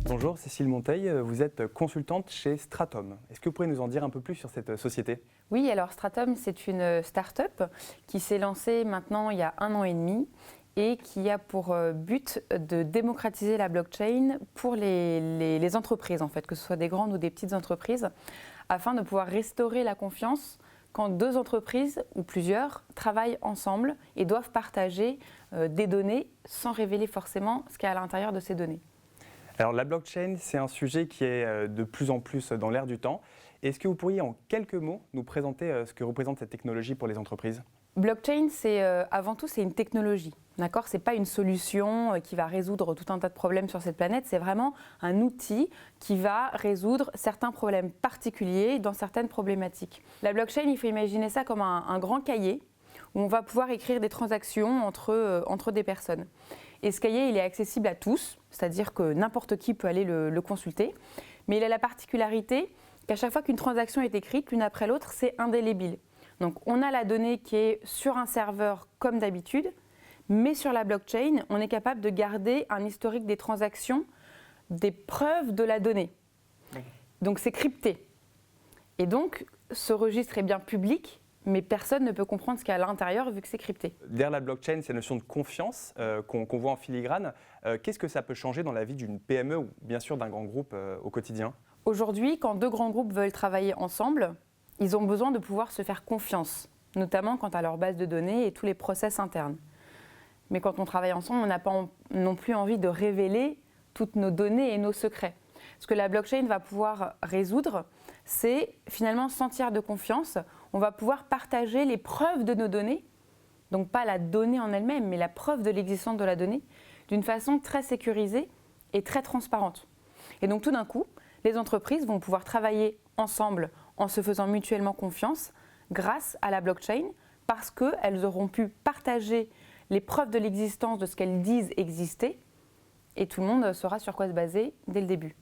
Bonjour, Cécile Monteil, vous êtes consultante chez Stratom. Est-ce que vous pourriez nous en dire un peu plus sur cette société? Oui, alors Stratom, c'est une start-up qui s'est lancée maintenant il y a 1 an et demi et qui a pour but de démocratiser la blockchain pour les entreprises, en fait, que ce soit des grandes ou des petites entreprises, afin de pouvoir restaurer la confiance quand deux entreprises ou plusieurs travaillent ensemble et doivent partager des données sans révéler forcément ce qu'il y a à l'intérieur de ces données. Alors la blockchain, c'est un sujet qui est de plus en plus dans l'air du temps. Est-ce que vous pourriez en quelques mots nous présenter ce que représente cette technologie pour les entreprises? Blockchain, avant tout, c'est une technologie. D'accord ? C'est pas une solution qui va résoudre tout un tas de problèmes sur cette planète. C'est vraiment un outil qui va résoudre certains problèmes particuliers dans certaines problématiques. La blockchain, il faut imaginer ça comme un grand cahier où on va pouvoir écrire des transactions entre des personnes. Et ce cahier, il est accessible à tous, c'est-à-dire que n'importe qui peut aller le consulter. Mais il a la particularité qu'à chaque fois qu'une transaction est écrite, l'une après l'autre, c'est indélébile. Donc on a la donnée qui est sur un serveur comme d'habitude, mais sur la blockchain, on est capable de garder un historique des transactions, des preuves de la donnée. Donc c'est crypté. Et donc ce registre est bien public, mais personne ne peut comprendre ce qu'il y a à l'intérieur vu que c'est crypté. Derrière la blockchain, c'est la notion de confiance qu'on voit en filigrane. Qu'est-ce que ça peut changer dans la vie d'une PME ou bien sûr d'un grand groupe au quotidien? Aujourd'hui, quand deux grands groupes veulent travailler ensemble, ils ont besoin de pouvoir se faire confiance, notamment quant à leur base de données et tous les process internes. Mais quand on travaille ensemble, on n'a pas non plus envie de révéler toutes nos données et nos secrets. Ce que la blockchain va pouvoir résoudre, c'est finalement sentir de confiance. On va pouvoir partager les preuves de nos données, donc pas la donnée en elle-même, mais la preuve de l'existence de la donnée, d'une façon très sécurisée et très transparente. Et donc tout d'un coup, les entreprises vont pouvoir travailler ensemble en se faisant mutuellement confiance grâce à la blockchain parce qu'elles auront pu partager les preuves de l'existence de ce qu'elles disent exister et tout le monde saura sur quoi se baser dès le début.